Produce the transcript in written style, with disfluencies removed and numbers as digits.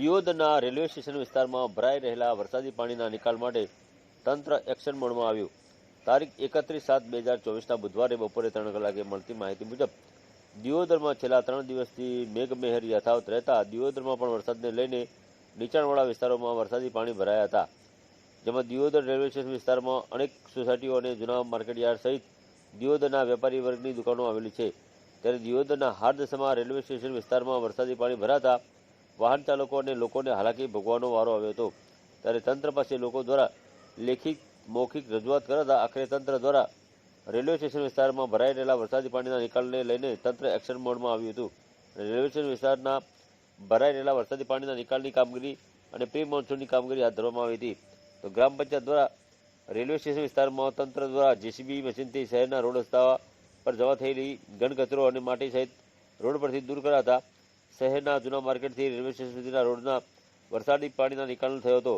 દિયોદરના railway station વિસ્તારમાં ભરાઈ રહેલા વરસાદી પાણીના નિકાલ માટે તંત્ર એક્શન મોડમાં આવ્યું. તારીખ 31/7/2024ના બુધવારે બપોરે 3 કલાકે મળતી માહિતી મુજબ દિયોદરમાં છેલ્લા 3 દિવસથી મેઘમહેર યથાવત રહેતા દિયોદરમાં પણ વરસાદને લઈને નીચાણવાળા વિસ્તારોમાં વરસાદી પાણી ભરાયા હતા. જેમાં દિયોદર રેલવે સ્ટેશન વિસ્તારમાં અનેક સોસાયટીઓ અને જૂના માર્કેટયાર્ડ સહિત દિયોદરના વેપારી વર્ગની દુકાનો આવેલી છે. ત્યારે દિયોદરના હાર્દસમા રેલવે સ્ટેશન વિસ્તારમાં વરસાદી પાણી ભરાતા વાહન ચાલકો અને લોકોને હાલાકી ભોગવવાનો વારો આવ્યો હતો. ત્યારે તંત્ર પાસે લોકો દ્વારા લેખિત મૌખિક રજૂઆત કરાતા આખરે તંત્ર દ્વારા રેલવે સ્ટેશન વિસ્તારમાં ભરાઈ રહેલા વરસાદી પાણીના નિકાલને લઈને તંત્ર એક્શન મોડમાં આવ્યું હતું. રેલવે સ્ટેશન વિસ્તારના ભરાઈ રહેલા વરસાદી પાણીના નિકાલની કામગીરી અને પ્રી મોન્સૂનની કામગીરી હાથ ધરવામાં આવી હતી. તો ગ્રામ પંચાયત દ્વારા રેલવે સ્ટેશન વિસ્તારમાં તંત્ર દ્વારા જેસીબી મશીનથી શહેરના રોડ રસ્તા પર જવા થયેલી ઘન કચરો અને માટી સહિત રોડ પરથી દૂર કરાતા શહેરના જૂના માર્કેટથી રેલવે સ્ટેશન સુધીના રોડના વરસાદી પાણીના નિકાલ થયો હતો.